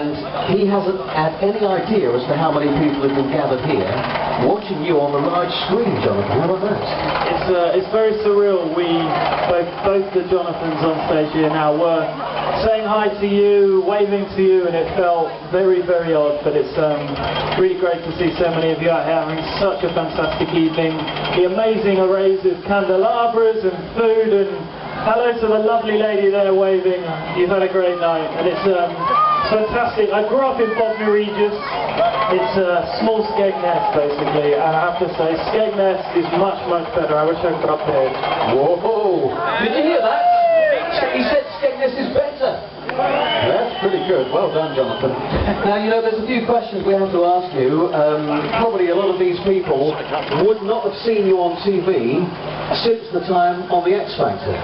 and he hasn't had any idea as to how many people have been gathered here watching you on the large screen, Jonathan. How about that? It's very surreal. We, both the Jonathans on stage here now, were saying hi to you, waving to you, and it felt very, very odd, but it's really great to see so many of you out here having such a fantastic evening. The amazing arrays of candelabras and food, and hello to the lovely lady there waving. You've had a great night, and it's fantastic. I grew up in Bognor Regis. It's a small Skegness, basically, and I have to say, Skegness is much, much better. I wish I could up there. Whoa! Did you hear that? He said Skegness is better. That's pretty good. Well done, Jonathan. Now, you know, there's a few questions we have to ask you. Probably a lot of these people would not have seen you on TV since the time on the X Factor.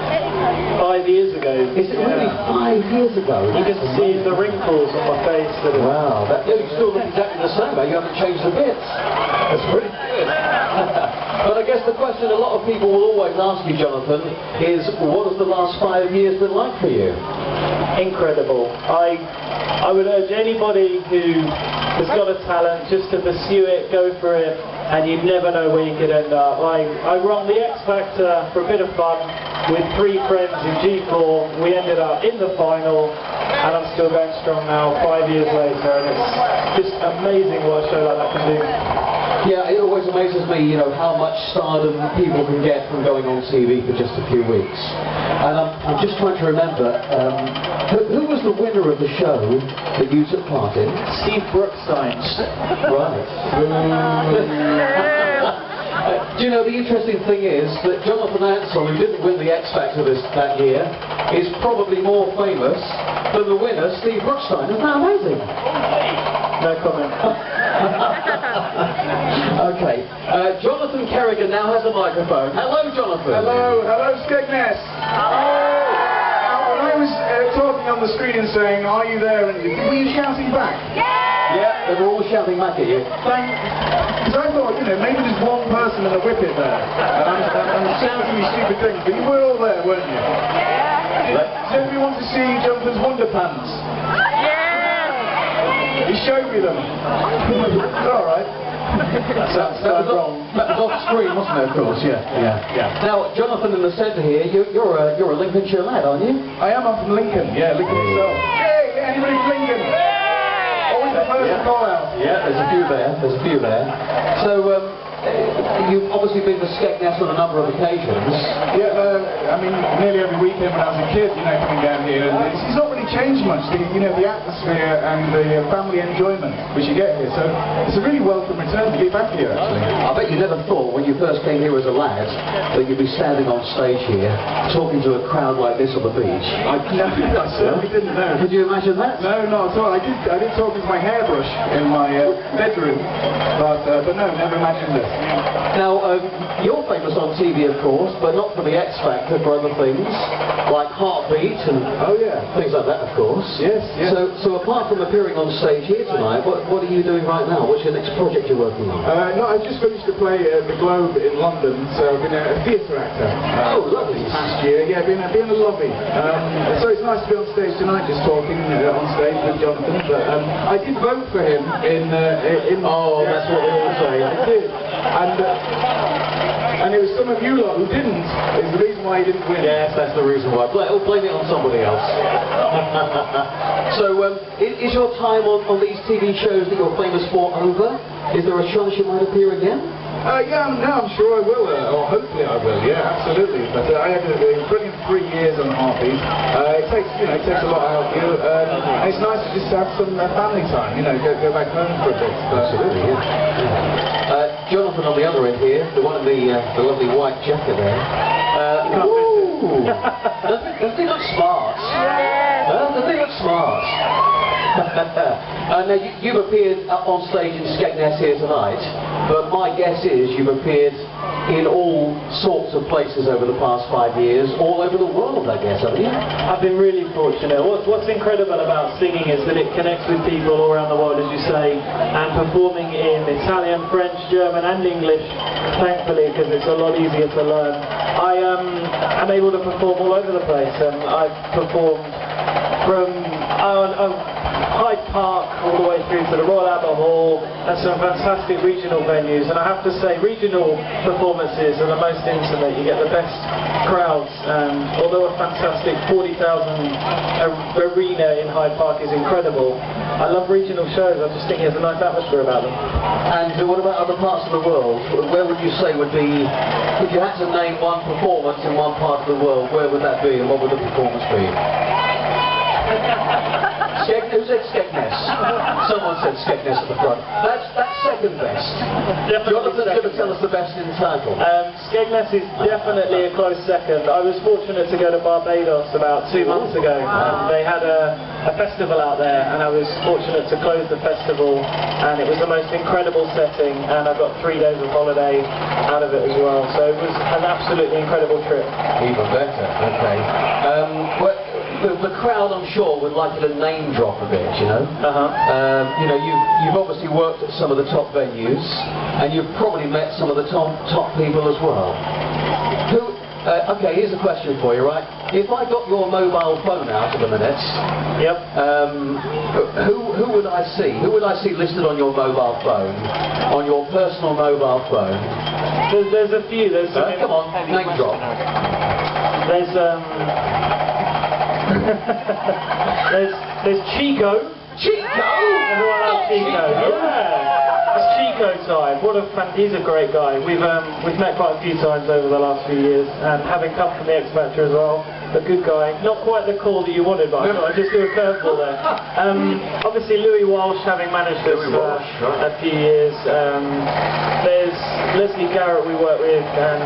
5 years ago. Is it really 5 years ago? You can see the wrinkles on my face. Wow, you still look exactly the same, you haven't changed a bit. That's pretty good. But I guess the question a lot of people will always ask you, Jonathan, is what has the last 5 years been like for you? Incredible. I would urge anybody who has got a talent just to pursue it, go for it, and you'd never know where you could end up. I run the X Factor for a bit of fun with 3 friends in G4. We ended up in the final, and I'm still going strong now 5 years later, and it's just amazing what a show like that can do. Yeah, it always amazes me, you know, how much stardom people can get from going on TV for just a few weeks. And I'm just trying to remember, who was the winner of the show that you took part in? Steve Brookstein. Right. Do you know, the interesting thing is that Jonathan Ansell, who didn't win the X Factor that year, is probably more famous than the winner, Steve Brookstein. Isn't that amazing? No comment. Okay, Jonathan Kerrigan now has a microphone. Hello, Jonathan. Hello, Skegness. Now, when I was talking on the screen and saying, "Are you there?" and were you shouting back? Yeah, they were all shouting back at you. Because I thought, you know, maybe there's one person in a whippet there, and I'm shouting these stupid things, but you were all there, weren't you? Does anybody want to see Jonathan's Wonderpants? He showed me them. All right. That was off screen, wasn't it? Of course, yeah. Now, Jonathan, in the centre here, you're a Lincolnshire lad, aren't you? I am. I'm from Lincoln. Yeah, Lincoln itself. Hey, anybody from Lincoln? Always the first to call out. Yeah, there's a few there. So, you've obviously been to Skegness on a number of occasions. Yeah, I mean, nearly every weekend when I was a kid, you know, coming down here, and it's not really changed much. The atmosphere and the family enjoyment which you get here. So it's a really welcome return to be back here, actually. I bet you never thought when you first came here as a lad that you'd be standing on stage here, talking to a crowd like this on the beach. I certainly didn't know. Could you imagine that? No, not at all. I did talk with my hairbrush in my bedroom, but no, never imagined this. Now, you're famous on TV, of course, but not for the X Factor, for other things, like Heartbeat and things like that, of course. Yes. So apart from appearing on stage here tonight, what are you doing right now? What's your next project you're working on? No, I've just finished a play at the Globe in London, so I've been a theatre actor. Oh, lovely. This past year, yeah, been a lovely. So it's nice to be on stage tonight, just talking on stage with Jonathan. But I did vote for him in. Oh, that's what they all say. I did, and it was some of you lot who didn't. Is the reason why he didn't win. Yes, that's the reason why. Blame it on somebody else. So, is your time on these TV shows that you're famous for over? Is there a chance you might appear again? Yeah, I'm sure I will, or hopefully I will. Yeah, absolutely. But I had a brilliant 3 years on Heartbeat. It takes a lot out of you, and it's nice to just have some family time. You know, go back home for a bit. Absolutely, yeah. Jonathan on the other end here, the one in the lovely white jacket there. Doesn't he look smart? Doesn't he look smart? Now, you've appeared on stage in Skegness here tonight, but my guess is you've appeared in all sorts of places over the past 5 years, all over the world, I guess, haven't you? I've been really fortunate. What's incredible about singing is that it connects with people all around the world, as you say, and performing in Italian, French, German and English, thankfully, because it's a lot easier to learn. I'm able to perform all over the place, and I've performed from high to the Royal Albert Hall, and some fantastic regional venues. And I have to say, regional performances are the most intimate. You get the best crowds, and although a fantastic 40,000 arena in Hyde Park is incredible, I love regional shows. I just think there's a nice atmosphere about them. And what about other parts of the world? Where would you say would be, if you had to name one performance in one part of the world, where would that be, and what would the performance be? Who said Skegness? Someone said Skegness at the front. That's second best. Jonathan's going to tell us the best in title. Skegness is definitely a close second. I was fortunate to go to Barbados about 2 months ago. They had a festival out there, and I was fortunate to close the festival, and it was the most incredible setting, and I got 3 days of holiday out of it as well. So it was an absolutely incredible trip. Even better, okay. The crowd, I'm sure, would like you to name drop a bit, you know. You know, you've obviously worked at some of the top venues, and you've probably met some of the top people as well. Okay, here's a question for you, right? If I got your mobile phone out of a minute, yep. Who would I see? Who would I see listed on your mobile phone, on your personal mobile phone? There's a few. Come on, name drop. There's there's Chico. Chico? Everyone loves Chico. Yeah. It's Chico time. He's a great guy. We've met quite a few times over the last few years, and having come from the X Factor as well. A good guy. Not quite the call that you wanted, but I thought I'd just do a curveball there. Obviously Louis Walsh, having managed us a few years. There's Leslie Garrett we work with, and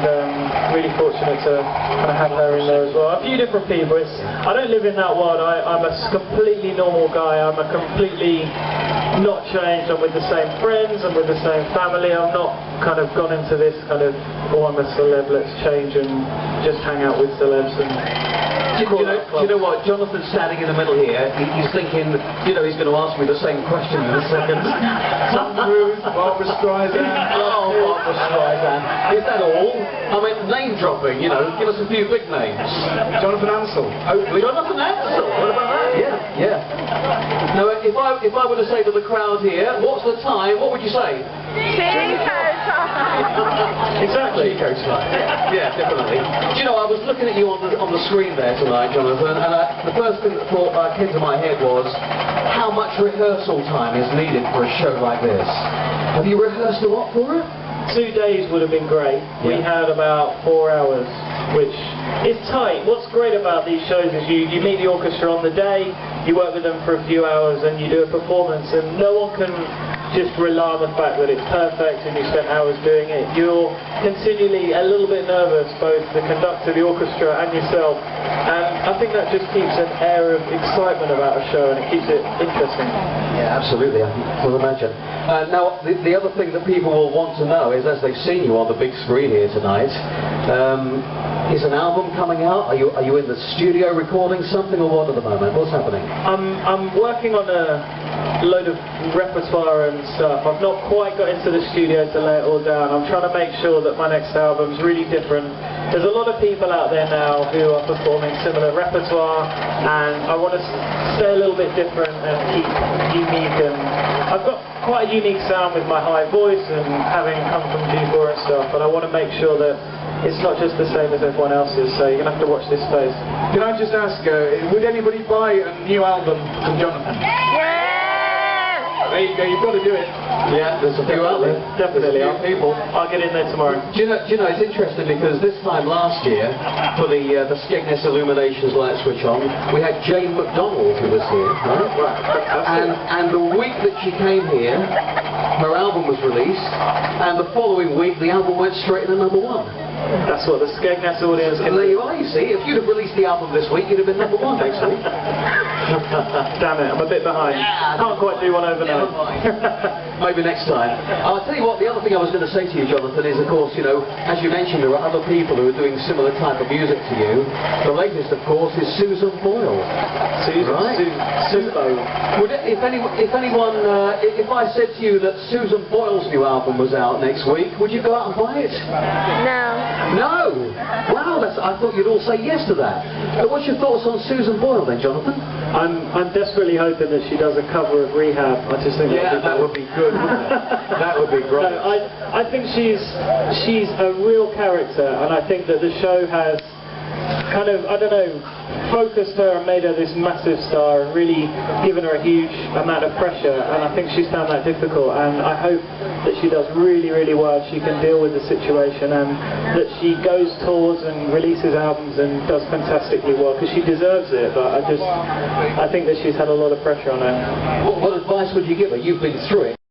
really fortunate to kind of have her in there as well. A few different people. I don't live in that world. I'm a completely normal guy. I'm a completely not changed. I'm with the same friends. I'm with the same family. I'm not kind of gone into this kind of, oh, I'm a celeb, let's change and just hang out with celebs and... Do you know what? Jonathan's standing in the middle here. He's thinking, you know, he's going to ask me the same question in a second. Tom Cruise, Barbara Streisand. Oh, Barbara Streisand. Is that all? I mean, name dropping, you know, give us a few big names. Jonathan Ansell, hopefully. Jonathan Ansell, what about that? Yeah. Now, if I were to say to the crowd here, what's the time, what would you say? Exactly. Chico time. Yeah, definitely. Do you know, I was looking at you on the screen there tonight, Jonathan, and the first thing that came to my head was how much rehearsal time is needed for a show like this. Have you rehearsed a lot for it? 2 days would have been great. Yeah. We had about 4 hours, which is tight. What's great about these shows is you meet the orchestra on the day, you work with them for a few hours, and you do a performance, and no one can just rely on the fact that it's perfect and you spent hours doing it. You're continually a little bit nervous, both the conductor, the orchestra and yourself, and I think that just keeps an air of excitement about a show, and it keeps it interesting. Yeah, absolutely, I can imagine. Now, the other thing that people will want to know is, as they've seen you on the big screen here tonight, is an album coming out? Are you in the studio recording something, or what at the moment? What's happening? I'm working on a load of repertoire and stuff. I've not quite got into the studio to lay it all down. I'm trying to make sure that my next album's really different. There's a lot of people out there now who are performing similar repertoire, and I want to stay a little bit different and keep unique. And I've got quite a unique sound with my high voice and having come from G4 and stuff, but I want to make sure that it's not just the same as everyone else's, so you're going to have to watch this space. Can I just ask, would anybody buy a new album from Jonathan? There you go, you've got to do it. Yeah, there's a few out there. Definitely. People. I'll get in there tomorrow. Do you know, it's interesting because this time last year, for the Skegness Illuminations Light Switch On, we had Jane McDonald who was here, right? And the week that she came here, her album was released, and the following week the album went straight into #1. That's what the Skegness audience can do. There you are, you see. If you'd have released the album this week, you'd have been #1 next week. Damn it, I'm a bit behind. Can't quite do one overnight. Maybe next time. I'll tell you what, the other thing I was going to say to you, Jonathan, is of course, you know, as you mentioned, there are other people who are doing similar type of music to you. The latest, of course, is Susan Boyle. Susan, right? Susan Boyle. Would if I said to you that Susan Boyle's new album was out next week, would you go out and buy it? No. No? Wow, I thought you'd all say yes to that. What's your thoughts on Susan Boyle then, Jonathan? I'm desperately hoping that she does a cover of Rehab. I just think that would be good, wouldn't it? That would be great. No, I think she's a real character, and I think that the show has kind of, I don't know, focused her and made her this massive star and really given her a huge amount of pressure, and I think she's found that difficult, and I hope that she does really, really well. She can deal with the situation, and that she goes tours and releases albums and does fantastically well, because she deserves it, but I think that she's had a lot of pressure on her. What advice would you give her? You've been through it.